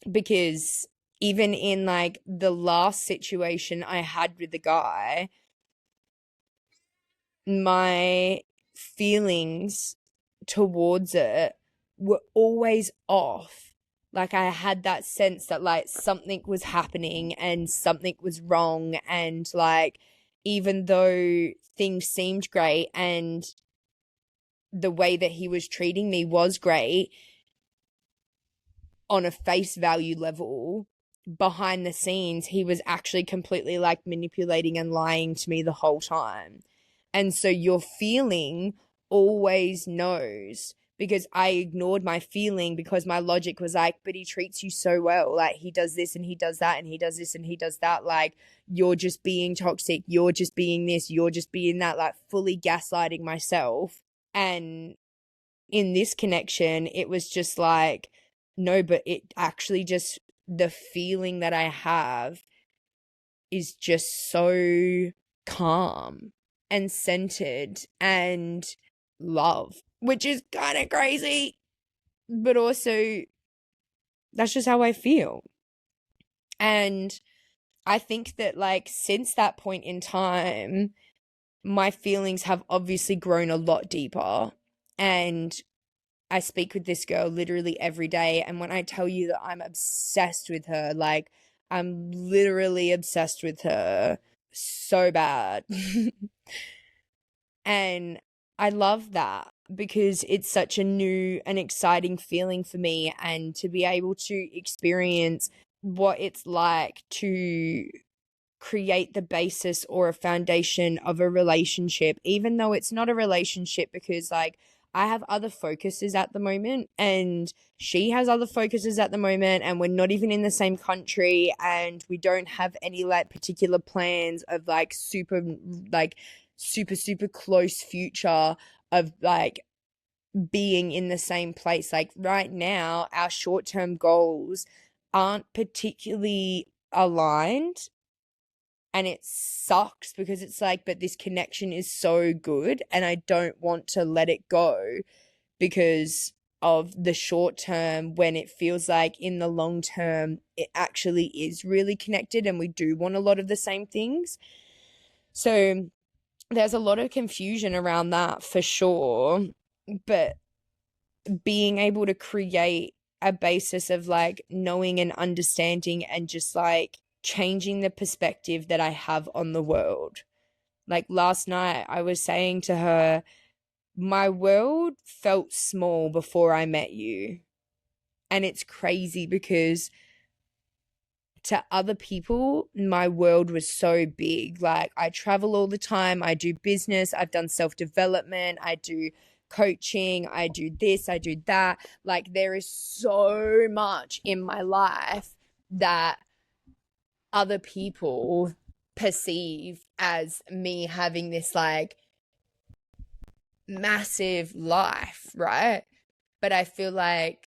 Because even in like the last situation I had with the guy, my feelings towards it were always off. Like, I had that sense that like something was happening and something was wrong, and like even though things seemed great and the way that he was treating me was great on a face value level, behind the scenes he was actually completely like manipulating and lying to me the whole time. And so your feeling always knows, because I ignored my feeling because my logic was like, but he treats you so well. Like, he does this and he does that and he does this and he does that. Like, you're just being toxic. You're just being this. You're just being that, like fully gaslighting myself. And in this connection, it was just like, no, but it actually just, the feeling that I have is just so calm and centered and love, which is kind of crazy, but also that's just how I feel. And I think that like since that point in time, my feelings have obviously grown a lot deeper. And I speak with this girl literally every day. And when I tell you that I'm obsessed with her, like I'm literally obsessed with her so bad. And I love that because it's such a new and exciting feeling for me, and to be able to experience what it's like to create the basis or a foundation of a relationship, even though it's not a relationship, because like I have other focuses at the moment and she has other focuses at the moment, and we're not even in the same country, and we don't have any like particular plans of like super close future of like being in the same place. Like right now our short-term goals aren't particularly aligned, and it sucks because it's like, but this connection is so good and I don't want to let it go because of the short term, when it feels like in the long term it actually is really connected and we do want a lot of the same things. So there's a lot of confusion around that for sure, but being able to create a basis of like knowing and understanding and just like changing the perspective that I have on the world. Like last night I was saying to her, my world felt small before I met you. And it's crazy because to other people, my world was so big. Like I travel all the time, I do business, I've done self-development, I do coaching, I do this, I do that. Like there is so much in my life that other people perceive as me having this like massive life, right? But I feel like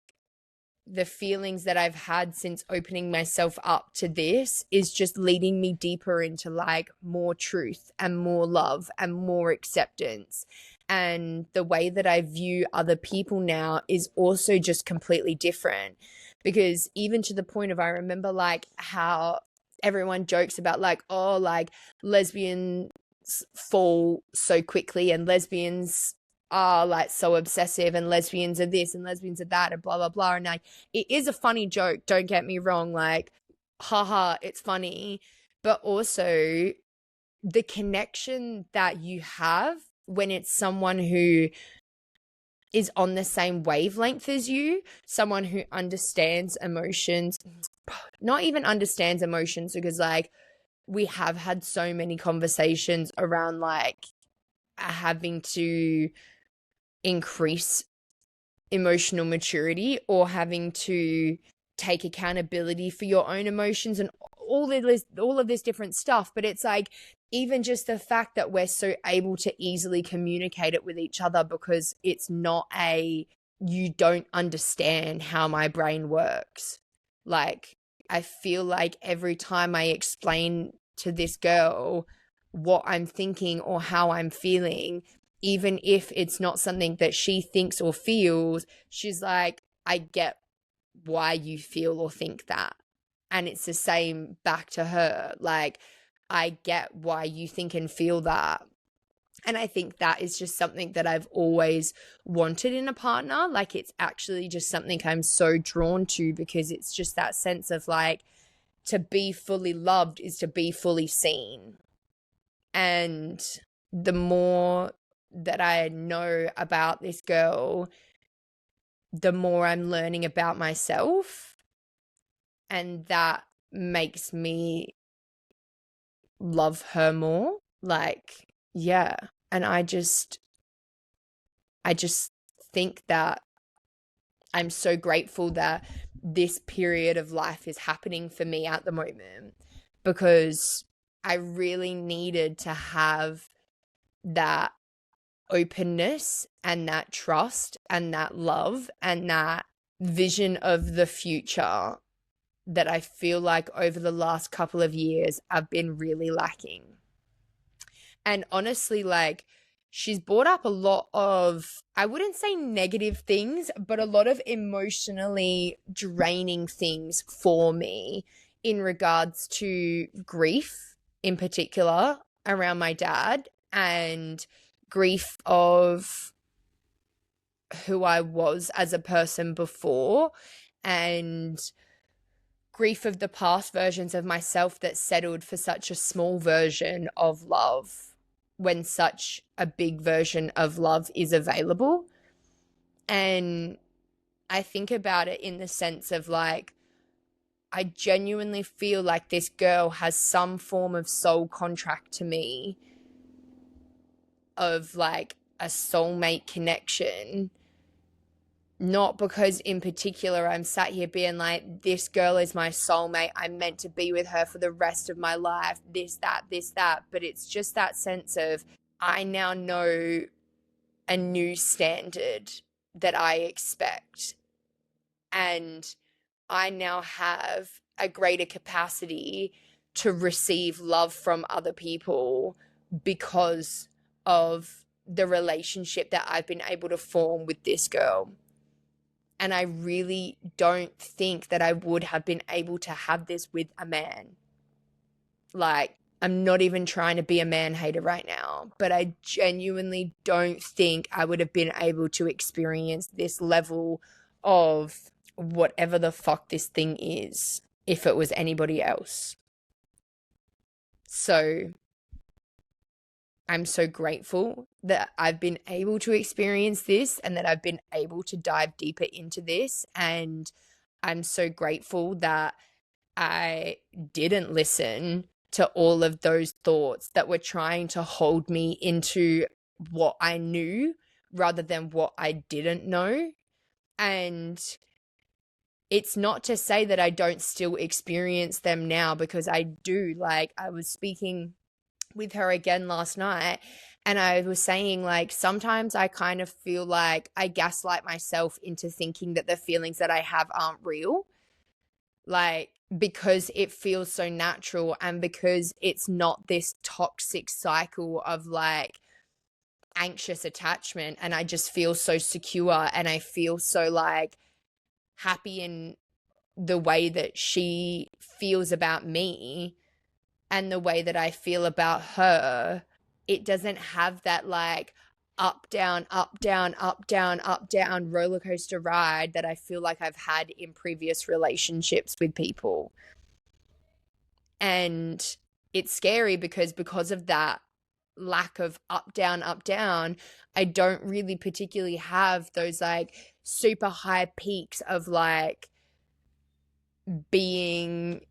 the feelings that I've had since opening myself up to this is just leading me deeper into like more truth and more love and more acceptance. And the way that I view other people now is also just completely different, because even to the point of, I remember like how everyone jokes about like, oh, like lesbians fall so quickly and lesbians are like so obsessive and lesbians are this and lesbians are that and blah blah blah. And like it is a funny joke, don't get me wrong, like haha, it's funny, but also the connection that you have when it's someone who is on the same wavelength as you, someone who understands emotions, not even understands emotions, because like we have had so many conversations around like having to increase emotional maturity or having to take accountability for your own emotions and all of this different stuff. But it's like, even just the fact that we're so able to easily communicate it with each other, because it's not a you don't understand how my brain works. Like, I feel like every time I explain to this girl what I'm thinking or how I'm feeling, even if it's not something that she thinks or feels, she's like, I get why you feel or think that. And it's the same back to her. Like, I get why you think and feel that. And I think that is just something that I've always wanted in a partner. Like, it's actually just something I'm so drawn to, because it's just that sense of like, to be fully loved is to be fully seen. And the more that I know about this girl, the more I'm learning about myself. And that makes me love her more. Like, yeah. And I just think that I'm so grateful that this period of life is happening for me at the moment, because I really needed to have that openness and that trust and that love and that vision of the future that I feel like over the last couple of years I've been really lacking. And honestly, like, she's brought up a lot of, I wouldn't say negative things, but a lot of emotionally draining things for me in regards to grief, in particular, around my dad, and grief of who I was as a person before, and grief of the past versions of myself that settled for such a small version of love when such a big version of love is available. And I think about it in the sense of like, I genuinely feel like this girl has some form of soul contract to me, of like a soulmate connection. Not because in particular I'm sat here being like, this girl is my soulmate, I'm meant to be with her for the rest of my life, this, that. But it's just that sense of, I now know a new standard that I expect. And I now have a greater capacity to receive love from other people because of the relationship that I've been able to form with this girl. And I really don't think that I would have been able to have this with a man. Like, I'm not even trying to be a man hater right now, but I genuinely don't think I would have been able to experience this level of whatever the fuck this thing is if it was anybody else. So I'm so grateful that I've been able to experience this and that I've been able to dive deeper into this. And I'm so grateful that I didn't listen to all of those thoughts that were trying to hold me into what I knew rather than what I didn't know. And it's not to say that I don't still experience them now, because I do. Like, I was speaking with her again last night, and I was saying, like, sometimes I kind of feel like I gaslight myself into thinking that the feelings that I have aren't real, like, because it feels so natural and because it's not this toxic cycle of like anxious attachment, and I just feel so secure and I feel so like happy in the way that she feels about me and the way that I feel about her. It doesn't have that like up, down, up, down, up, down, up, down roller coaster ride that I feel like I've had in previous relationships with people. And it's scary because of that lack of up, down, I don't really particularly have those like super high peaks of like being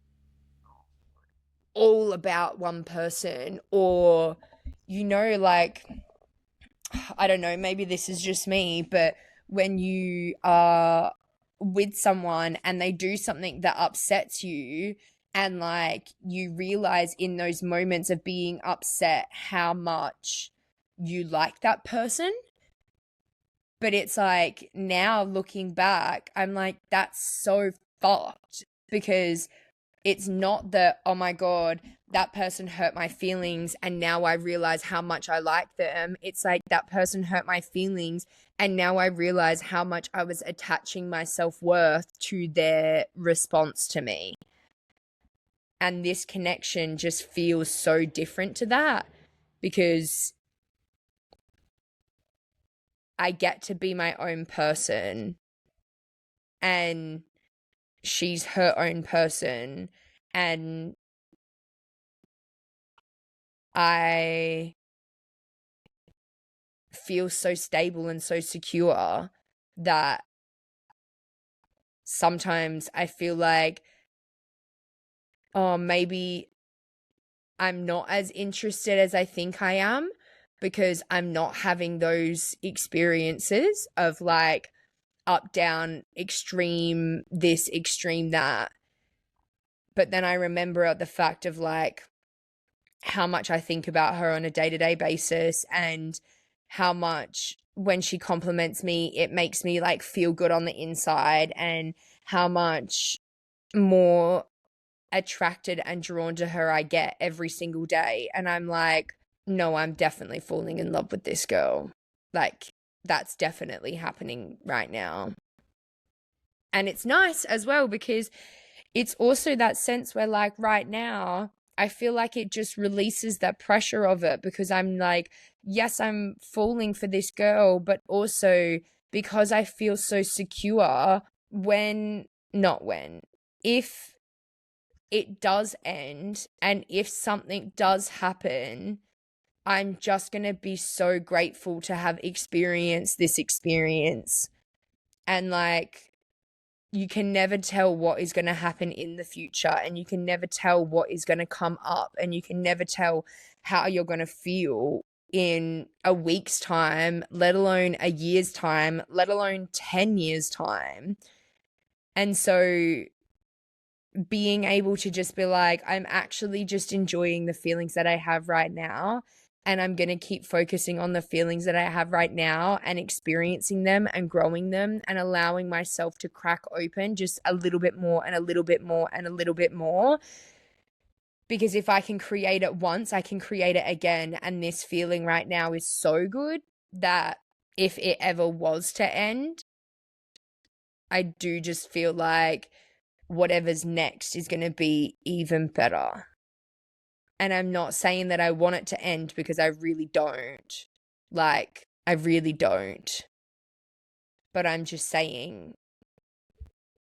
all about one person, or, like, I don't know, maybe this is just me, but when you are with someone and they do something that upsets you, and like you realize in those moments of being upset how much you like that person, But it's like now looking back, I'm like, that's so fucked, because it's not that, oh my God, that person hurt my feelings and now I realize how much I like them. It's like that person hurt my feelings and now I realize how much I was attaching my self-worth to their response to me. And this connection just feels so different to that, because I get to be my own person and she's her own person, and I feel so stable and so secure that sometimes I feel like, oh, maybe I'm not as interested as I think I am, because I'm not having those experiences of like up, down, extreme, this, extreme, that. But then I remember the fact of like how much I think about her on a day-to-day basis, and how much when she compliments me, it makes me like feel good on the inside, and how much more attracted and drawn to her I get every single day. And I'm like, no, I'm definitely falling in love with this girl. Like, that's definitely happening right now. And it's nice as well, because it's also that sense where like right now, I feel like it just releases that pressure of it, because I'm like, yes, I'm falling for this girl, but also because I feel so secure, if it does end and if something does happen, I'm just going to be so grateful to have experienced this experience. And like, you can never tell what is going to happen in the future, and you can never tell what is going to come up, and you can never tell how you're going to feel in a week's time, let alone a year's time, let alone 10 years' time. And so being able to just be like, I'm actually just enjoying the feelings that I have right now. And I'm going to keep focusing on the feelings that I have right now and experiencing them and growing them and allowing myself to crack open just a little bit more and a little bit more and a little bit more. Because if I can create it once, I can create it again. And this feeling right now is so good that if it ever was to end, I do just feel like whatever's next is going to be even better. And I'm not saying that I want it to end, because I really don't. Like, I really don't. But I'm just saying,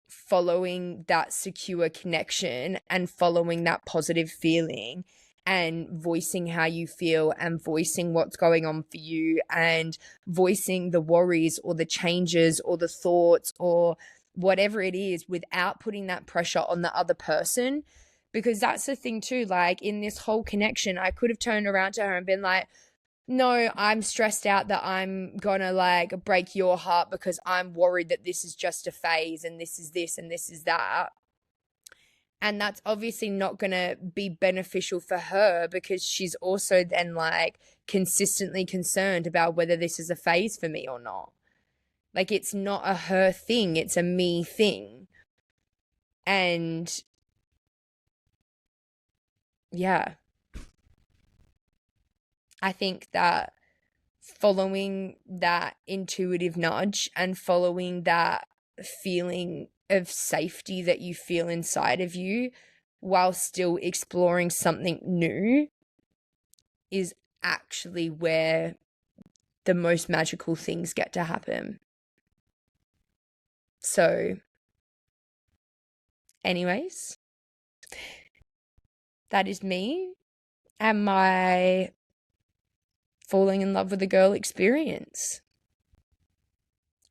following that secure connection and following that positive feeling and voicing how you feel and voicing what's going on for you and voicing the worries or the changes or the thoughts or whatever it is without putting that pressure on the other person. Because that's the thing too, like in this whole connection, I could have turned around to her and been like, no, I'm stressed out that I'm gonna like break your heart because I'm worried that this is just a phase and this is this and this is that. And that's obviously not gonna be beneficial for her, because she's also then like consistently concerned about whether this is a phase for me or not. Like, it's not a her thing, it's a me thing. And yeah, I think that following that intuitive nudge and following that feeling of safety that you feel inside of you while still exploring something new is actually where the most magical things get to happen. So, anyways, that is me and my falling in love with a girl experience.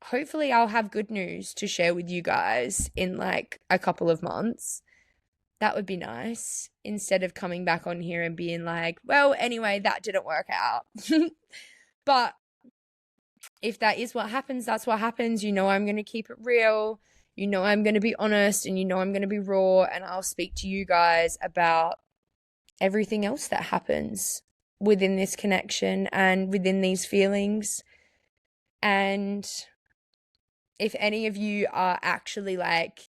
Hopefully I'll have good news to share with you guys in like a couple of months. That would be nice, instead of coming back on here and being like, well, anyway, that didn't work out. But if that is what happens, that's what happens. You know, I'm going to keep it real. You know, I'm going to be honest, and you know, I'm going to be raw, and I'll speak to you guys about everything else that happens within this connection and within these feelings. And if any of you are actually like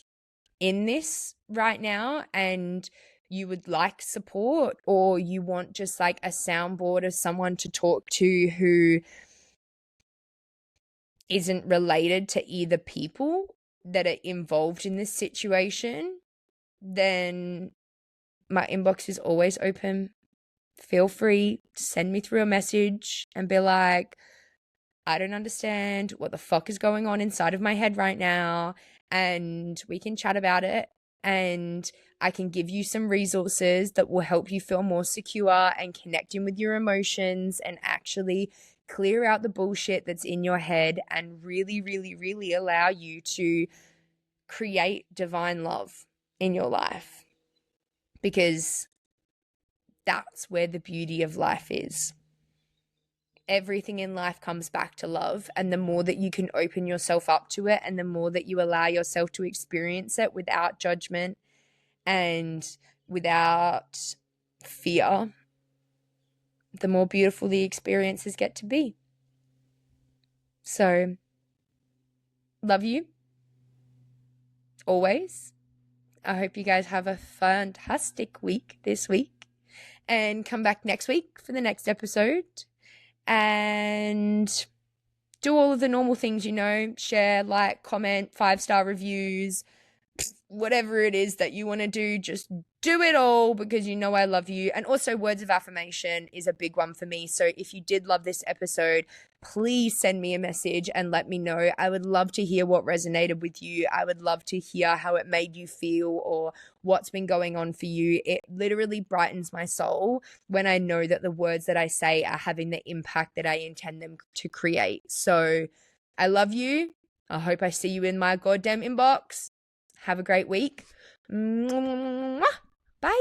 in this right now and you would like support, or you want just like a soundboard of someone to talk to who isn't related to either people that are involved in this situation, then my inbox is always open. Feel free to send me through a message and be like, I don't understand what the fuck is going on inside of my head right now, and we can chat about it. And I can give you some resources that will help you feel more secure and connecting with your emotions and actually clear out the bullshit that's in your head and really, really, really allow you to create divine love in your life, because that's where the beauty of life is. Everything in life comes back to love, and the more that you can open yourself up to it and the more that you allow yourself to experience it without judgment and without fear, the more beautiful the experiences get to be. So, love you always. I hope you guys have a fantastic week this week, and come back next week for the next episode. And do all of the normal things, share, like, comment, 5-star reviews, whatever it is that you want to do, just do it all, because I love you. And also, words of affirmation is a big one for me. So if you did love this episode, please send me a message and let me know. I would love to hear what resonated with you. I would love to hear how it made you feel or what's been going on for you. It literally brightens my soul when I know that the words that I say are having the impact that I intend them to create. So I love you. I hope I see you in my goddamn inbox. Have a great week. Bye.